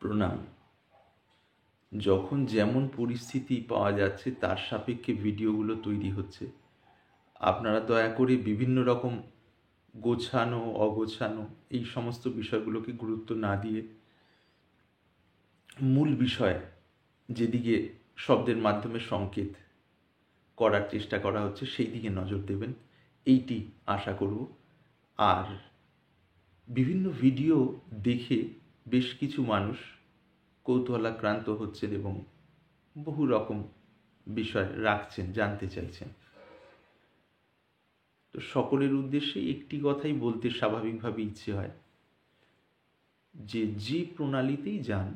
প্রণাম। যখন যেমন পরিস্থিতি পাওয়া যাচ্ছে তার সাপেক্ষে ভিডিওগুলো তৈরি হচ্ছে। আপনারা দয়া করে বিভিন্ন রকম গোছানো অগোছানো এই সমস্ত বিষয়গুলোকে গুরুত্ব না দিয়ে মূল বিষয় যেদিকে শব্দের মাধ্যমে সংকেত করার চেষ্টা করা হচ্ছে সেই দিকে নজর দেবেন, এইটি আশা করব। আর বিভিন্ন ভিডিও দেখে বেশ কিছু মানুষ কৌতূহলাক্রান্ত হচ্ছেন এবং বহু রকম বিষয় রাখছেন, জানতে চাইছেন। তো সকলের উদ্দেশ্যে একটি কথাই বলতে স্বাভাবিকভাবে ইচ্ছে হয় যে প্রণালীতেই যান,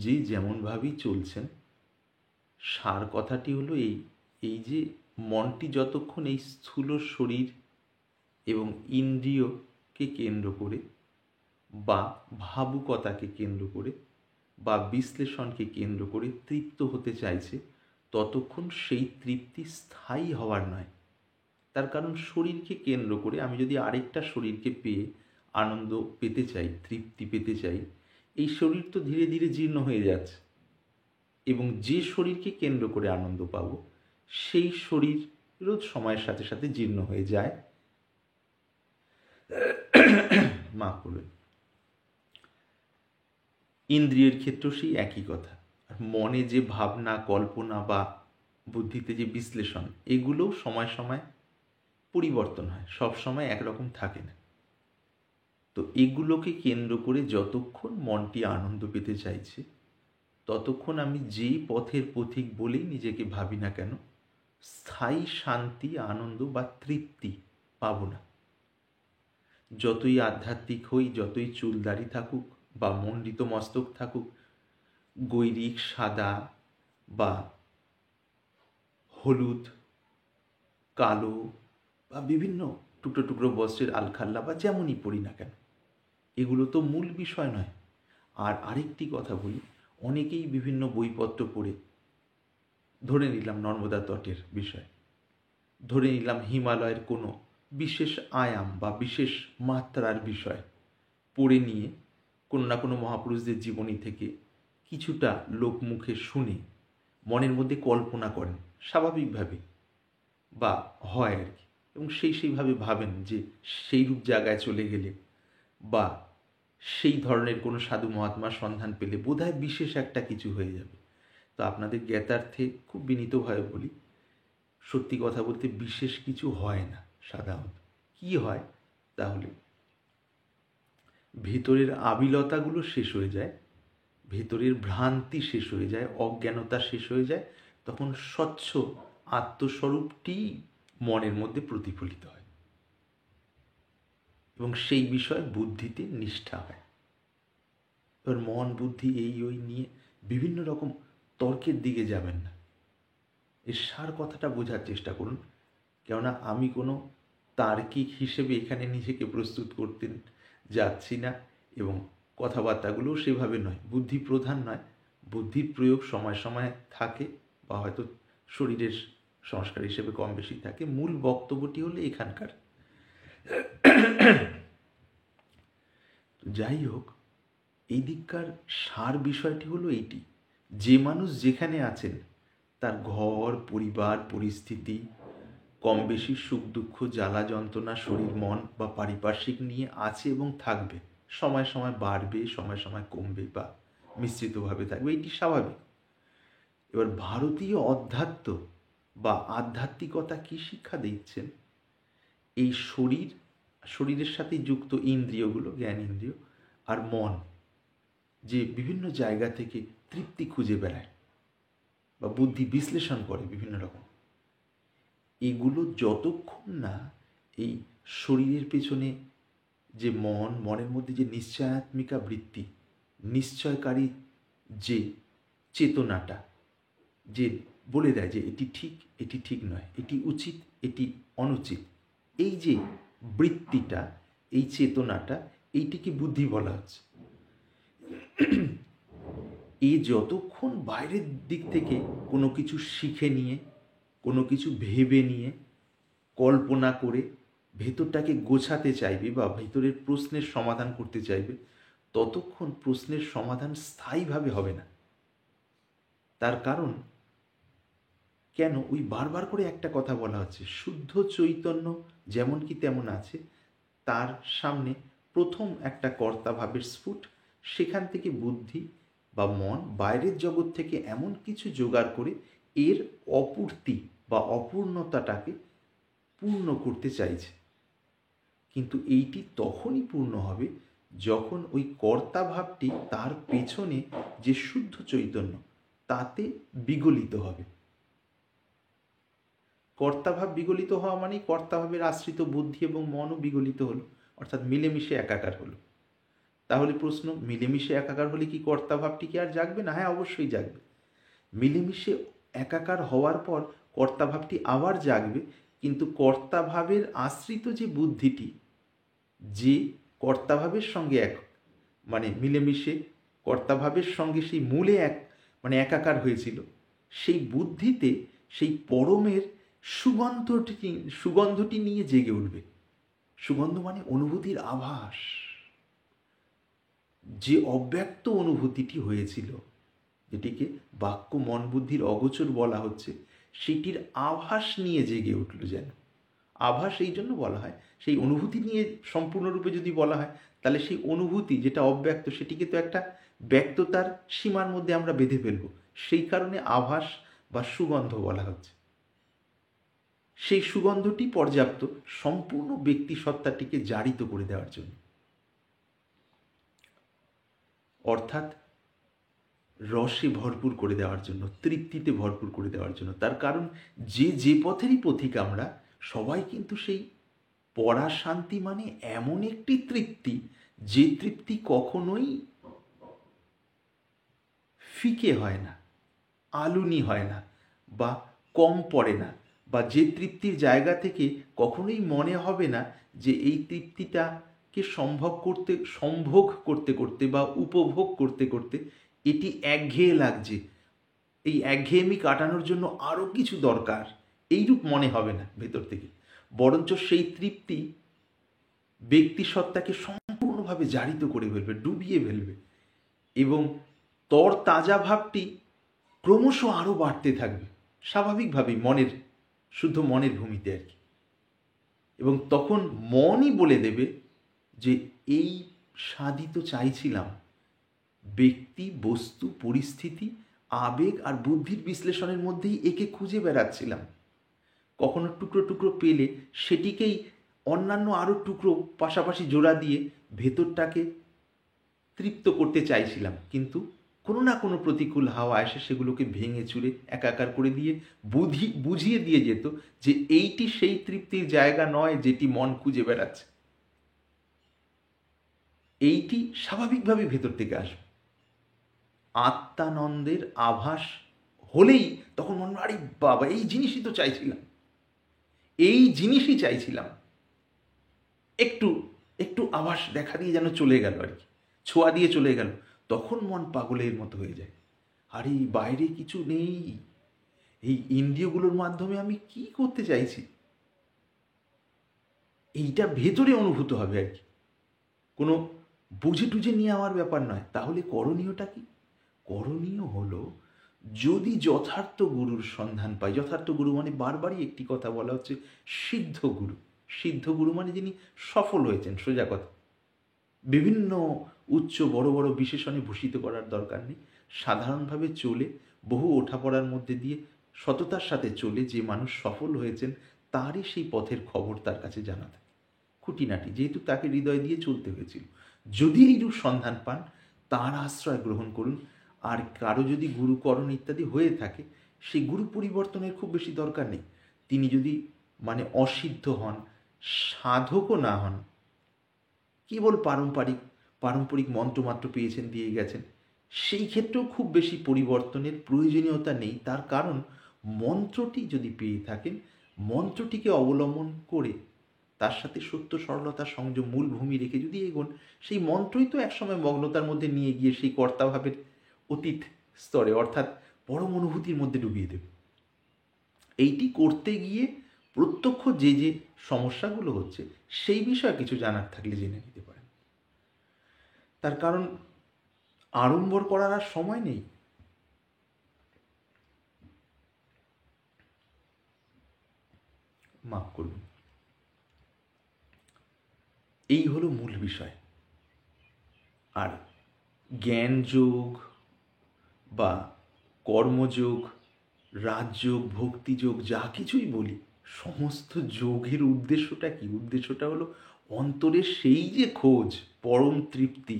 যে যেমনভাবেই চলছেন, সার কথাটি হলো এই যে মনটি যতক্ষণ এই স্থূল শরীর এবং ইন্দ্রিয়কে কেন্দ্র করে বা ভাবুকতাকে কেন্দ্র করে বা বিশ্লেষণকে কেন্দ্র করে তৃপ্ত হতে চাইছে, ততক্ষণ সেই তৃপ্তি স্থায়ী হওয়ার নয়। তার কারণ শরীরকে কেন্দ্র করে আমি যদি আরেকটা শরীরকে পেয়ে আনন্দ পেতে চাই, তৃপ্তি পেতে চাই, এই শরীর তো ধীরে ধীরে জীর্ণ হয়ে যাচ্ছে এবং যে শরীরকে কেন্দ্র করে আনন্দ পাব সেই শরীরও সময়ের সাথে সাথে জীর্ণ হয়ে যায়। মাফ করবেন। ইন্দ্রিয়ের ক্ষেত্রেও সেই একই কথা। আর মনে যে ভাবনা, কল্পনা বা বুদ্ধিতে যে বিশ্লেষণ, এগুলোও সময় সময় পরিবর্তন হয়, সব সময় একরকম থাকে না। তো এগুলোকে কেন্দ্র করে যতক্ষণ মনটি আনন্দ পেতে চাইছে, ততক্ষণ আমি যেই পথের পথিক বলেই নিজেকে ভাবি না কেন, স্থায়ী শান্তি, আনন্দ বা তৃপ্তি পাব না। যতই আধ্যাত্মিক হই, যতই চুলদারি থাকুক বা মণ্ডিত মস্তক থাকুক, গৈরিক, সাদা বা হলুদ, কালো বা বিভিন্ন টুকরো টুকরো বস্ত্রের আলখাল্লা বা যেমনই পড়ি না কেন, এগুলো তো মূল বিষয় নয়। আর আরেকটি কথা বলি, অনেকেই বিভিন্ন বইপত্র পড়ে, ধরে নিলাম নর্মদা তটের বিষয়, ধরে নিলাম হিমালয়ের কোনো বিশেষ আয়াম বা বিশেষ মাত্রার বিষয় পড়ে নিয়ে কোনো না কোনো মহাপুরুষদের জীবনী থেকে কিছুটা লোকমুখে শুনে মনের মধ্যে কল্পনা করেন স্বাভাবিকভাবে, বা হয় আর কি, এবং সেইভাবে ভাবেন যে সেইরূপ জায়গায় চলে গেলে বা সেই ধরনের কোনো সাধু মহাত্মার সন্ধান পেলে বোধহয় বিশেষ একটা কিছু হয়ে যাবে। তো আপনাদের জ্ঞাতার্থে খুব বিনীতভাবে বলি, সত্যি কথা বলতে বিশেষ কিছু হয় না সাধারণত। কি হয় তাহলে, ভেতরের আবিলতাগুলো শেষ হয়ে যায়, ভেতরের ভ্রান্তি শেষ হয়ে যায়, অজ্ঞানতা শেষ হয়ে যায়, তখন স্বচ্ছ আত্মস্বরূপটি মনের মধ্যে প্রতিফলিত হয় এবং সেই বিষয়ে বুদ্ধিতে নিষ্ঠা হয়। এবার মন বুদ্ধি এই ওই নিয়ে বিভিন্ন রকম তর্কের দিকে যাবেন না, এর সার কথাটা বোঝার চেষ্টা করুন। কেননা আমি কোনো তার্কিক হিসেবে এখানে নিজেকে প্রস্তুত করতে যাচ্ছি না এবং কথাবার্তাগুলোও সেভাবে নয়, বুদ্ধি প্রধান নয়। বুদ্ধির প্রয়োগ সময় সময় থাকে বা হয়তো শরীরের সংস্কার হিসেবে কম বেশি থাকে। মূল বক্তব্যটি হলো এখানকার। যাই হোক, এই দিককার সার বিষয়টি হলো এইটি, যে মানুষ যেখানে আছেন তার ঘর, পরিবার, পরিস্থিতি, কম বেশি সুখ দুঃখ, জ্বালা যন্ত্রণা, শরীর মন বা পারিপার্শ্বিক নিয়ে আছে এবং থাকবে। সময় সময় বাড়বে, সময় সময় কমবে বা মিশ্রিতভাবে থাকবে, এটি স্বাভাবিক। এবার ভারতীয় অধ্যাত্ম বা আধ্যাত্মিকতা কি শিক্ষা দিচ্ছেন, এই শরীরের সাথে যুক্ত ইন্দ্রিয়গুলো, জ্ঞান ইন্দ্রিয় আর মন, যে বিভিন্ন জায়গা থেকে তৃপ্তি খুঁজে বেড়ায় বা বুদ্ধি বিশ্লেষণ করে বিভিন্ন রকম, এগুলো যতক্ষণ না এই শরীরের পেছনে যে মনের মধ্যে যে নিশ্চয়াত্মিকা বৃত্তি, নিশ্চয়কারী যে চেতনাটা, যে বলে দেয় যে এটি ঠিক, এটি ঠিক নয়, এটি উচিত, এটি অনুচিত, এই যে বৃত্তিটা, এই চেতনাটা, এইটিকে বুদ্ধি বলা হচ্ছে। এই যতক্ষণ বাইরের দিক থেকে কোনো কিছু শিখে নিয়ে, কোনো কিছু ভেবে নিয়ে, কল্পনা করে ভেতরটাকে গোছাতে চাইবে বা ভেতরের প্রশ্নের সমাধান করতে চাইবে, ততক্ষণ প্রশ্নের সমাধান স্থায়ীভাবে হবে না। তার কারণ কেন, ওই বারবার করে একটা কথা বলা হচ্ছে, শুদ্ধ চৈতন্য যেমন কি তেমন আছে, তার সামনে প্রথম একটা কর্তাভাবের স্ফুট, সেখান থেকে বুদ্ধি বা মন বাইরের জগৎ থেকে এমন কিছু জোগাড় করে এর অপূর্তি বা অপূর্ণতাটাকে পূর্ণ করতে চাইছে। কিন্তু এইটি তখনই পূর্ণ হবে যখন ওই কর্তাভাবটি তার পেছনে যে শুদ্ধ চৈতন্য তাতে বিগলিত হবে। কর্তাভাব বিগলিত হওয়া মানেই কর্তাভাবের আশ্রিত বুদ্ধি এবং মনও বিগলিত হলো, অর্থাৎ মিলেমিশে একাকার হলো। তাহলে প্রশ্ন, মিলেমিশে একাকার হলে কি কর্তাভাবটি কি আর জাগবে না? হ্যাঁ, অবশ্যই জাগবে। মিলেমিশে একাকার হওয়ার পর কর্তাভাবটি আবার জাগবে, কিন্তু কর্তাভাবের আশ্রিত যে বুদ্ধিটি, যে কর্তাভাবের সঙ্গে এক মানে মিলেমিশে কর্তাভাবের সঙ্গে সেই মূলে একাকার হয়েছিল, সেই বুদ্ধিতে সেই পরমের সুগন্ধটি নিয়ে জেগে উঠবে। সুগন্ধ মানে অনুভূতির আভাস। যে অব্যক্ত অনুভূতিটি হয়েছিল, যেটিকে বাক্য মন বুদ্ধির অগোচর বলা হচ্ছে, সেটির আভাস নিয়ে জেগে উঠল যেন। আভাস এই জন্য বলা হয়, সেই অনুভূতি নিয়ে সম্পূর্ণরূপে যদি বলা হয়, তাহলে সেই অনুভূতি যেটা অব্যক্ত সেটিকে তো একটা ব্যক্ততার সীমার মধ্যে আমরা বেঁধে ফেলব। সেই কারণে আভাস বা সুগন্ধ বলা হচ্ছে। সেই সুগন্ধটি পর্যাপ্ত সম্পূর্ণ ব্যক্তি সত্তাটিকে জারিত করে দেওয়ার জন্য, অর্থাৎ রসে ভরপুর করে দেওয়ার জন্য, তৃপ্তিতে ভরপুর করে দেওয়ার জন্য। তার কারণ যে পথেরই পথিক আমরা সবাই কিন্তু সেই পরা শান্তি মানে এমন একটি তৃপ্তি, যে তৃপ্তি কখনোই ফিকে হয় না, আলুনি হয় না বা কম পড়ে না, বা যে তৃপ্তির জায়গা থেকে কখনোই মনে হবে না যে এই তৃপ্তিটাকে সম্ভোগ করতে করতে বা উপভোগ করতে করতে এটি একঘেয়ে লাগছে, এই একঘেয়েমি কাটানোর জন্য আরও কিছু দরকার, এইরূপ মনে হবে না ভেতর থেকে। বরঞ্চ সেই তৃপ্তি ব্যক্তিসত্তাকে সম্পূর্ণভাবে জারিত করে ফেলবে, ডুবিয়ে ফেলবে, এবং তর তাজা ভাবটি ক্রমশ আরও বাড়তে থাকবে স্বাভাবিকভাবেই, শুদ্ধ মনের ভূমিতে আর কি। এবং তখন মনই বলে দেবে যে এই স্বাদই তো চাইছিলাম। ব্যক্তি, বস্তু, পরিস্থিতি, আবেগ আর বুদ্ধির বিশ্লেষণের মধ্যেই একে খুঁজে বেড়াচ্ছিলাম। কখনো টুকরো টুকরো পেলে সেটিকেই অন্যান্য আরও টুকরো পাশাপাশি জোড়া দিয়ে ভেতরটাকে তৃপ্ত করতে চাইছিলাম, কিন্তু কোনো না কোনো প্রতিকূল হাওয়া এসে সেগুলোকে ভেঙে চুরে একাকার করে দিয়ে বুঝিয়ে দিয়ে যেত যে এইটি সেই তৃপ্তির জায়গা নয় যেটি মন খুঁজে বেড়াচ্ছে। এইটি স্বাভাবিকভাবে ভেতর থেকে আসবে। আত্মানন্দের আভাস হলেই তখন মনে হয়, আরে বাবা, এই জিনিসই তো চাইছিলাম, এই জিনিসই চাইছিলাম। একটু একটু আভাস দেখা দিয়ে যেন চলে গেল আর কি, ছোঁয়া দিয়ে চলে গেল। তখন মন পাগলের মতো হয়ে যায়, আরে বাইরে কিছু নেই, এই ইন্দ্রিয়গুলোর মাধ্যমে আমি কি করতে চাইছি, এইটা ভেতরে অনুভূত হবে আর কি, কোনো বুঝে টুঝে নিয়ে আমার ব্যাপার নয়। তাহলে করণীয়টা কি? করণীয় হলো, যদি যথার্থ গুরুর সন্ধান পাই, যথার্থ গুরু মানে বারবারই একটি কথা বলা হচ্ছে, সিদ্ধ গুরু। সিদ্ধ গুরু মানে যিনি সফল হয়েছেন, সোজা কথা। বিভিন্ন উচ্চ বড় বড় বিশেষণে ভূষিত করার দরকার নেই। সাধারণভাবে চলে, বহু ওঠাপড়ার মধ্যে দিয়ে সততার সাথে চলে যে মানুষ সফল হয়েছেন, তারই সেই পথের খবর তার কাছে জানা থাকে, খুঁটিনাটি, যেহেতু তাকে হৃদয় দিয়ে চলতে হয়েছিল। যদি এইরূপ সন্ধান পান, তার আশ্রয় গ্রহণ করুন। আর কারো যদি গুরুকরণ ইত্যাদি হয়ে থাকে, সেই গুরু পরিবর্তনের খুব বেশি দরকার নেই। তিনি যদি অসিদ্ধ হন, সাধকও না হন, কেবল পারম্পরিক মন্ত্রমাত্র পেয়েছেন, দিয়ে গেছেন, সেই ক্ষেত্রেও খুব বেশি পরিবর্তনের প্রয়োজনীয়তা নেই। তার কারণ মন্ত্রটি যদি পেয়ে থাকেন, মন্ত্রটিকে অবলম্বন করে তার সাথে সত্য, সরলতা, সংযম মূল ভূমি রেখে যদি এগোন, সেই মন্ত্রই তো একসময় মগ্নতার মধ্যে নিয়ে গিয়ে সেই কর্তাভাবের অতীত স্তরে, অর্থাৎ পরম অনুভূতির মধ্যে ডুবিয়ে দেবে। এইটি করতে গিয়ে প্রত্যক্ষ যে সমস্যাগুলো হচ্ছে, সেই বিষয়ে কিছু জানার থাকলে জেনে নিতে পারেন। তার কারণ আড়ম্বর করার আর সময় নেই। মাফ করুন। এই হলো মূল বিষয়। আর জ্ঞানযোগ বা কর্মযোগ, রাজযোগ, ভক্তিযোগ, যা কিছুই বলি, সমস্ত যোগের উদ্দেশ্যটা কি? উদ্দেশ্যটা হলো অন্তরের সেই যে খোঁজ, পরম তৃপ্তি,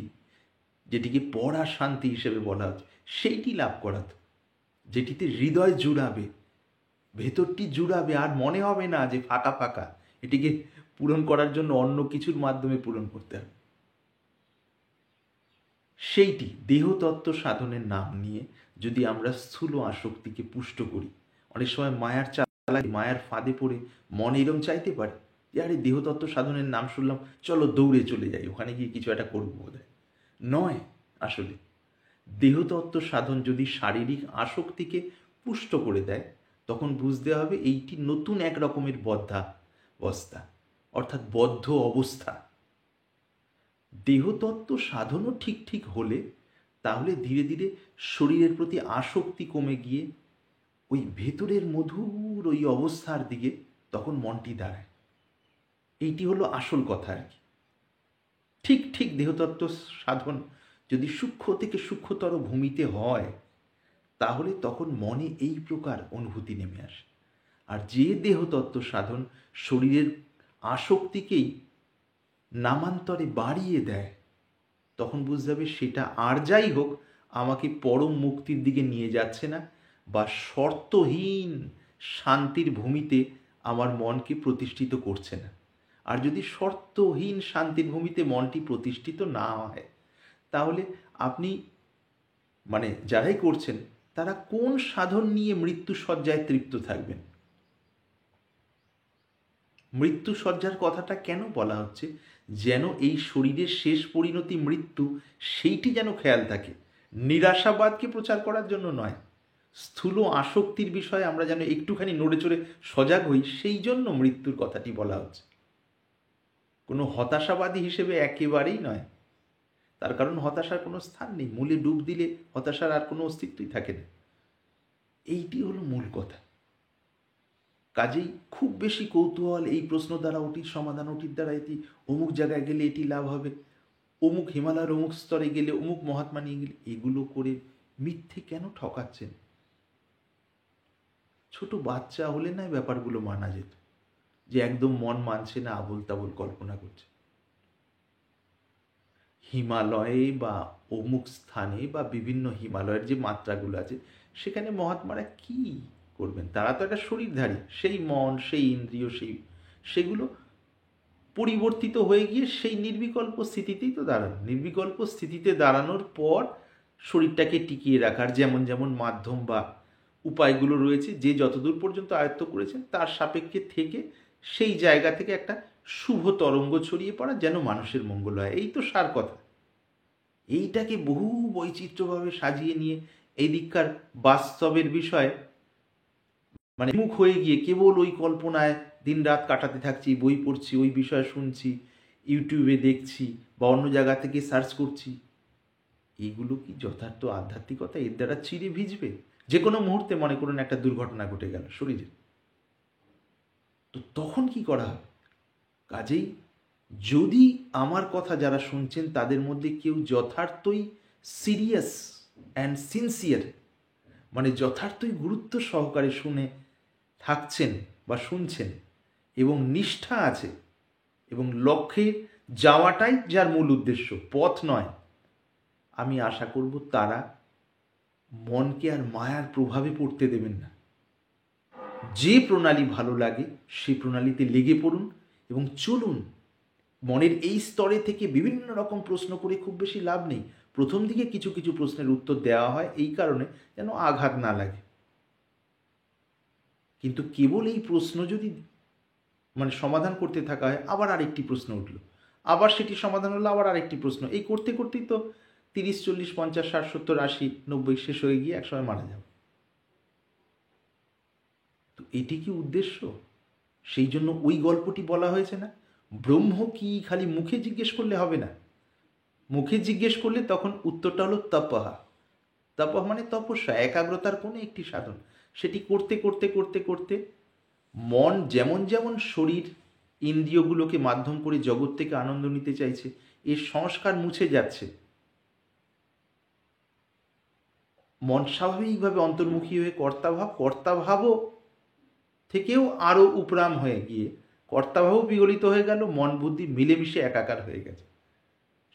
যেটিকে পরা শান্তি হিসেবে বলা হচ্ছে, সেইটি লাভ করা, তো যেটিতে হৃদয় জুড়াবে, ভেতরটি জুড়াবে, আর মনে হবে না যে ফাঁকা ফাঁকা, এটিকে পূরণ করার জন্য অন্য কিছুর মাধ্যমে পূরণ করতে হবে। সেইটি দেহতত্ত্ব সাধনের নাম নিয়ে যদি আমরা স্থূল আসক্তিকে পুষ্ট করি, অনেক সময় মায়ার চালাকি, মায়ার ফাঁদে পড়ে মন এরম চাইতে পারে যে আরে দেহতত্ত্ব সাধনের নাম শুনলাম, চলো দৌড়ে চলে যাই, ওখানে গিয়ে কিছু একটা করবো বোধহয়। নয়, আসলে দেহতত্ত্ব সাধন যদি শারীরিক আসক্তিকে পুষ্ট করে দেয়, তখন বুঝতে হবে এইটি নতুন এক রকমের বদ্ধাবস্থা, অর্থাৎ বদ্ধ অবস্থা। দেহতত্ত্ব সাধনও ঠিক ঠিক হলে তাহলে ধীরে ধীরে শরীরের প্রতি আসক্তি কমে গিয়ে ওই ভেতরের মধুর ওই অবস্থার দিকে তখন মনটি দাঁড়ায়। এইটি হলো আসল কথা আর কি। ঠিক ঠিক দেহতত্ত্ব সাধন যদি সূক্ষ্ম থেকে সূক্ষ্মতর ভূমিতে হয়, তাহলে তখন মনে এই প্রকার অনুভূতি নেমে আসে। আর যে দেহতত্ত্ব সাধন শরীরের আসক্তিকেই নামান্তরে বাড়িয়ে দেয়, তখন বুঝতে হবে সেটা আর যাই হোক আমাকে পরম মুক্তির দিকে নিয়ে যাচ্ছে না, বা শর্তহীন শান্তির ভূমিতে আমার মনকে প্রতিষ্ঠিত করছে না। আর যদি শর্তহীন শান্তির ভূমিতে মনটি প্রতিষ্ঠিত না হয়, তাহলে আপনি যারাই করছেন তারা কোন সাধন নিয়ে মৃত্যুশয্যায় তৃপ্ত থাকবেন? মৃত্যুশয্যার কথাটা কেন বলা হচ্ছে? যেন এই শরীরের শেষ পরিণতি মৃত্যু, সেইটি যেন খেয়াল থাকে, নিরাশাবাদকে প্রচার করার জন্য নয়। স্থূল আসক্তির বিষয়ে আমরা যেন একটুখানি নড়ে চড়ে সজাগ হই, সেই জন্য মৃত্যুর কথাটি বলা হচ্ছে। কোনো হতাশাবাদী হিসেবে একেবারেই নয়। তার কারণ হতাশার কোনো স্থান নেই, মূলে ডুব দিলে হতাশার আর কোনো অস্তিত্বই থাকে না। এইটি হলো মূল কথা। কাজেই খুব বেশি কৌতূহল, এই প্রশ্ন দ্বারা ওটির সমাধান, ওটির দ্বারা এটি, অমুক জায়গায় গেলে এটি লাভ হবে, অমুক হিমালয়ের অমুক স্তরে গেলে, অমুক মহাত্মা নিয়ে গেলে, এগুলো করে মিথ্যে কেন ঠকাচ্ছেন? ছোট বাচ্চা হলে না ব্যাপারগুলো মানা যেত, যে একদম মন মানছে না, আবোল তাবোল কল্পনা করছে। হিমালয়ে বা অমুক স্থানে বা বিভিন্ন হিমালয়ের যে মাত্রাগুলো আছে, সেখানে মহাত্মারা কি করবেন? তারা তো একটা শরীরধারী, সেই মন, সেই ইন্দ্রিয়, সেগুলো পরিবর্তিত হয়ে গিয়ে সেই নির্বিকল্প স্থিতিতেই তো দাঁড়ানো। নির্বিকল্প স্থিতিতে দাঁড়ানোর পর শরীরটাকে টিকিয়ে রাখার যেমন যেমন মাধ্যম বা উপায়গুলো রয়েছে, যে যতদূর পর্যন্ত আয়ত্ত করেছেন তার সাপেক্ষে থেকে সেই জায়গা থেকে একটা শুভ তরঙ্গ ছড়িয়ে পড়া, যেন মানুষের মঙ্গল হয়। এই তো সার কথা। এইটাকে বহু বৈচিত্র্যভাবে সাজিয়ে নিয়ে এই দিককার বাস্তবের বিষয় মুখ হয়ে গিয়ে কেবল ওই কল্পনায় দিন রাত কাটাতে থাকছি, বই পড়ছি, ওই বিষয় শুনছি, ইউটিউবে দেখছি বা অন্য জায়গা থেকে সার্চ করছি, এগুলো কি যথার্থ আধ্যাত্মিকতা? এর দ্বারা চিরে ভিজবে যে কোনো মুহূর্তে। মনে করুন একটা দুর্ঘটনা ঘটে গেল শরীরে, তো তখন কি করা হবে? কাজেই যদি আমার কথা যারা শুনছেন তাদের মধ্যে কেউ যথার্থই সিরিয়াস অ্যান্ড সিনসিয়ার, যথার্থই গুরুত্ব সহকারে শুনে থাকছেন বা শুনছেন এবং নিষ্ঠা আছে এবং লক্ষ্যে যাওয়াটাই যার মূল উদ্দেশ্য, পথ নয়, আমি আশা করব তারা মনকে আর মায়ার প্রভাবে পড়তে দেবেন না। যে প্রণালী ভালো লাগে সেই প্রণালীতে লেগে পড়ুন এবং চলুন। মনের এই স্তরে থেকে বিভিন্ন রকম প্রশ্ন করে খুব বেশি লাভ নেই। প্রথম দিকে কিছু কিছু প্রশ্নের উত্তর দেওয়া হয় এই কারণে যেন আঘাত না লাগে। কিন্তু কেবল এই প্রশ্ন যদি সমাধান করতে থাকা হয়, আবার আরেকটি প্রশ্ন উঠল, আবার সেটি সমাধান হলো, আবার আরেকটি প্রশ্ন, এই করতে করতেই তো 30, 40, 50, 60, 70, 80, 90 শেষ হয়ে গিয়ে একসময় মারা যাবে। তো এটি কি উদ্দেশ্য? সেই জন্য ওই গল্পটি বলা হয়েছে না, ব্রহ্ম কি খালি মুখে জিজ্ঞেস করলে হবে না, মুখে জিজ্ঞেস করলে তখন উত্তরটা হলো তপহা। তপহ মানে তপস্যা, একাগ্রতার কোনো একটি সাধন। সেটি করতে করতে করতে করতে মন যেমন যেমন শরীর ইন্দ্রিয়গুলোকে মাধ্যম করে জগৎ থেকে আনন্দ নিতে চাইছে, এর সংস্কার মুছে যাচ্ছে, মন স্বাভাবিকভাবে অন্তর্মুখী হয়ে কর্তাভাবও থেকেও আরও উপরাম হয়ে গিয়ে কর্তাভাবও বিগলিত হয়ে গেল, মন বুদ্ধি মিলেমিশে একাকার হয়ে গেছে,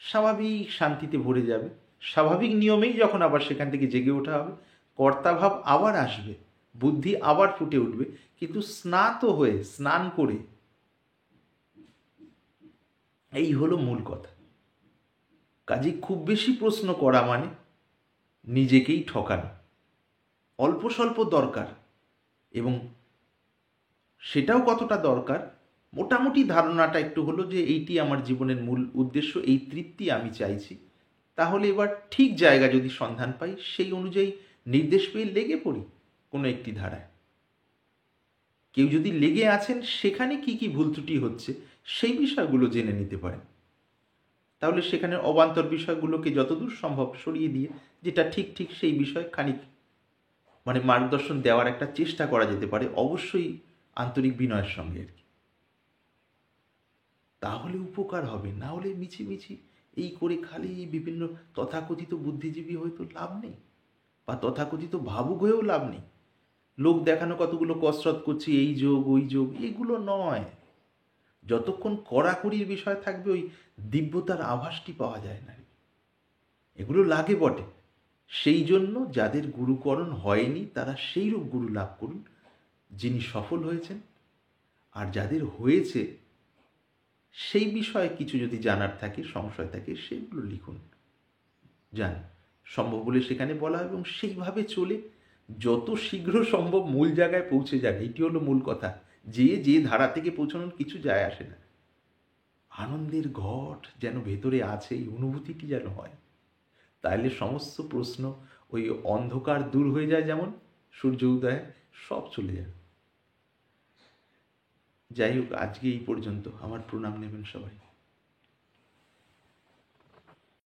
স্বাভাবিক শান্তিতে ভরে যাবে। স্বাভাবিক নিয়মেই যখন আবার সেখান থেকে জেগে ওঠা হবে, কর্তাভাব আবার আসবে, বুদ্ধি আবার ফুটে উঠবে, কিন্তু স্নান করে। এই হলো মূল কথা। কাজে খুব বেশি প্রশ্ন করা মানে নিজেকেই ঠকানো। অল্প স্বল্প দরকার, এবং সেটাও কতটা দরকার, মোটামুটি ধারণাটা একটু হলো যে এইটি আমার জীবনের মূল উদ্দেশ্য, এই তৃপ্তি আমি চাইছি। তাহলে এবার ঠিক জায়গা যদি সন্ধান পাই, সেই অনুযায়ী নির্দেশ পেয়ে লেগে পড়ি কোনো একটি ধারায়। কেউ যদি লেগে আছেন সেখানে কি কি ভুল ত্রুটি হচ্ছে সেই বিষয়গুলো জেনে নিতে পারেন, তাহলে সেখানে অবান্তর বিষয়গুলোকে যতদূর সম্ভব সরিয়ে দিয়ে যেটা ঠিক ঠিক সেই বিষয়ে খানিক মার্গদর্শন দেওয়ার একটা চেষ্টা করা যেতে পারে, অবশ্যই আন্তরিক বিনয়ের সঙ্গে আর কি। তাহলে উপকার হবে, না হলে মিছিমিছি এই করে খালি বিভিন্ন তথাকথিত বুদ্ধিজীবী হয়তো লাভ নেই, বা তথাকথিত ভাবুক হয়েও লাভ নেই। লোক দেখানো কতগুলো কসরত করছে, এই যোগ ওই যোগ, এগুলো নয়। যতক্ষণ কড়াকড়ির বিষয় থাকবে ওই দিব্যতার আভাসটি পাওয়া যায় না। এগুলো লাগে বটে, সেই জন্য যাদের গুরুকরণ হয়নি তারা সেই রূপ গুরু লাভ করুন যিনি সফল হয়েছেন, আর যাদের হয়েছে সেই বিষয়ে কিছু যদি জানার থাকে, সংশয় থাকে, সেগুলো লিখুন, যান সম্ভব হলে সেখানে বলা, এবং সেইভাবে চলে যত শীঘ্র সম্ভব মূল জায়গায় পৌঁছে যান। এটি হলো মূল কথা। যে ধারা থেকে পৌঁছানোর কিছু যায় আসে না, আনন্দের ঘট যেন ভেতরে আছে, এই অনুভূতিটি যেন হয়, তাইলে সমস্ত প্রশ্ন, ওই অন্ধকার দূর হয়ে যায়, যেমন সূর্য উদয় সব চলে যায়। যাই হোক, আজকে এই পর্যন্ত। আমার প্রণাম নেবেন সবাই।